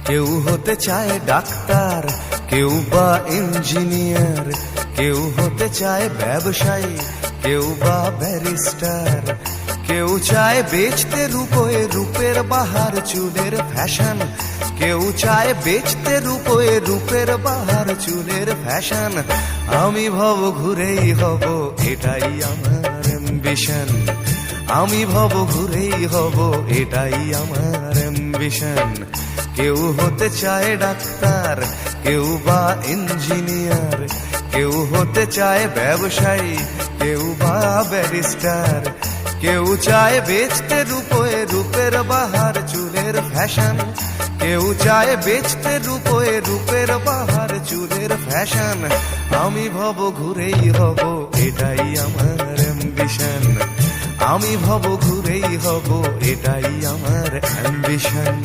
কেউ হতে চায় ডাক্তার, কেউ বা ইঞ্জিনিয়ার, কেউ হতে চায় ব্যবসায়ী, কেউ বা ব্যারিস্টার, কেউ চায় বেচতে রূপোয় রূপের বাহার চুলের ফ্যাশন, কেউ চায় বেচতে রূপোয় রূপের বাহার চুলের ফ্যাশন। আমি ভব ঘুরেই হব, এটাই আমার অ্যাম্বিশন। আমি ভব ঘুরেই হব, এটাই আমার অ্যাম্বিশন। কেউ হতে চায় ডাক্তার, কেউ বা ইঞ্জিনিয়ার, কেউ হতে চায় ব্যবসায়ী, কেউ বা ব্যারিস্টার, কেউ চায় বেচতে রূপোয় রূপের বাহার চুলের ফ্যাশন, কেউ চায় বেচতে রূপোয় রূপের বাহার চুলের ফ্যাশন। আমি ভব ঘুরেই হব, এটাই আমার অ্যাম্বিশন। আমি ভব ঘুরেই হব, এটাই আমার অ্যাম্বিশন।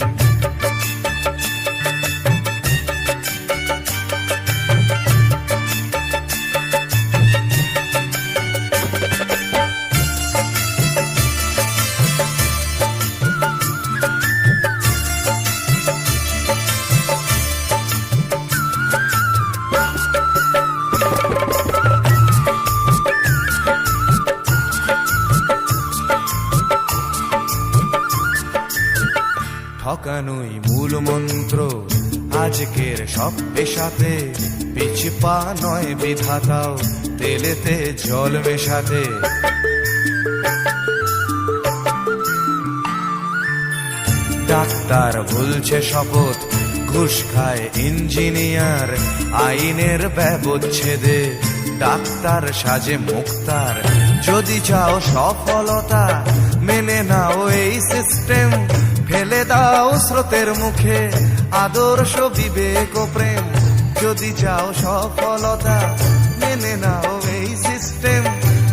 ঠকানোই মূল মন্ত্র আজকের সব পেশাতে, পিছু পা নয় বিধাতাও তেলেতে জল মেশাতে। ডাক্তার ভুলছে শপথ, ঘুষ খায় ইঞ্জিনিয়ার, আইনের ব্যবচ্ছেদে ডাক্তার সাজে মুক্তার। যদি চাও সফলতা মেনে নাও এই সিস্টেম, ফেলে দাও স্রোতের মুখে আদর্শ বিবেক ও প্রেম। যদি চাও সফলতা মেনে নাও এই সিস্টেম,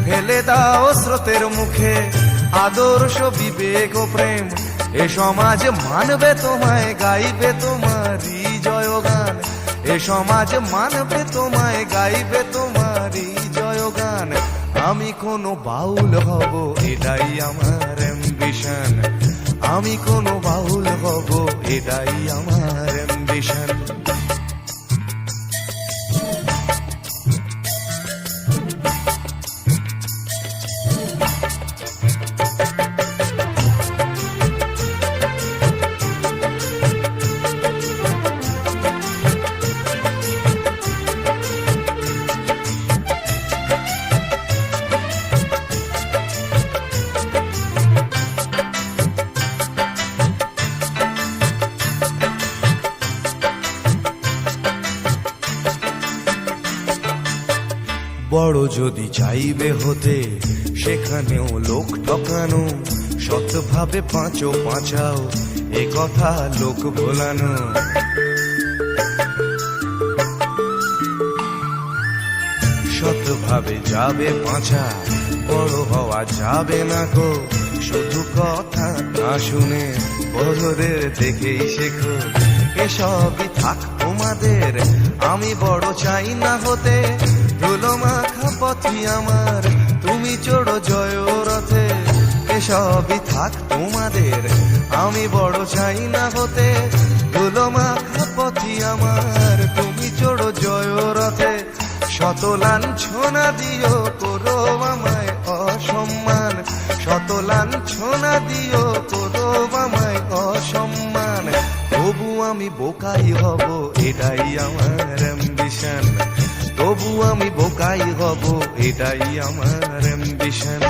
ফেলে দাও স্রোতের মুখে আদর্শ বিবেক ও প্রেম। এ সমাজ মানবে তোমায়, গাইবে তোমারই জয়গান। এ সমাজ মানবে তোমায়, গাইবে তোমারই জয়গান। আমি কোনো বাউল হব, এটাই আমার অ্যাম্বিশন। আমি কোনো বাউল হব, এটাই আমার অ্যাম্বিশন। বড় যদি চাইবে হতে, সেখানেও লোক ঠকানো, সৎভাবে পাঁচো পাঁচাও, এ কথা লোক ভোলানো। সৎভাবে যাবে পাঁচা, বড় হওয়া যাবে না গো। শুধু কথা না শুনে বড়দের দেখেই শেখো। এসবই থাক তোমাদের, আমি বড় চাই না হতে। ধুলো মাখা পথই আমার, তুমি চড়ো জয় রথে। এসবই থাক তোমাদের, আমি বড় চাই না হতে। ধুলো মাখা পথই আমার, তুমি চড়ো জয় রথে। শত লাঞ্ছনা দিও করো আমায় অসম্মান, শত লাঞ্ছনা দিও করো আমায় অসম্মান। তবু আমি বোকাই হব, এটাই আমার অ্যাম্বিশন। তবু আমি বোকাই হব, এটাই আমার অ্যাম্বিশন।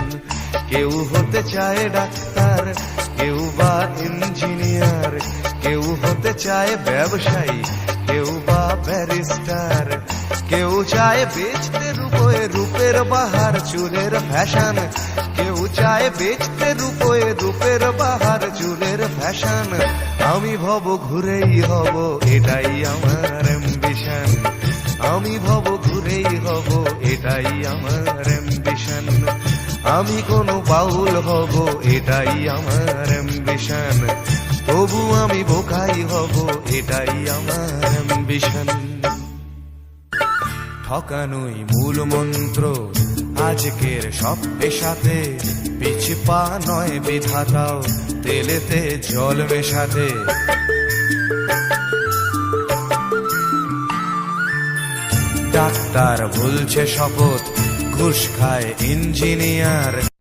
কেউ হতে চায় ডাক্তার, কেউ বা ইঞ্জিনিয়ার, কেউ হতে চায় ব্যবসায়ী, কেউ বা ব্যারিস্টার, কেউ চায় বেচতে রূপোয় রূপের বাহার চুলের ফ্যাশন, কেউ চায় বেচতে রূপোয় রূপের বাহার চুলের ফ্যাশন। আমি ভব ঘুরেই হব, এটাই আমার অ্যাম্বিশন। আমি ভব ঘুরেই হব, এটাই আমার অ্যাম্বিশন। আমি কোনো বাউল হব, এটাই আমার অ্যাম্বিশন। তবু আমি বোকাই হব, এটাই আমার অ্যাম্বিশন। ঠকানোই মূল মন্ত্র আজকের সব পেশাতে, পিছু পা নয় বিধাতাও তেলেতে জল মেশাতে। ডাক্তার ভুলছে শপথ, ঘুষ খায় ইঞ্জিনিয়ার।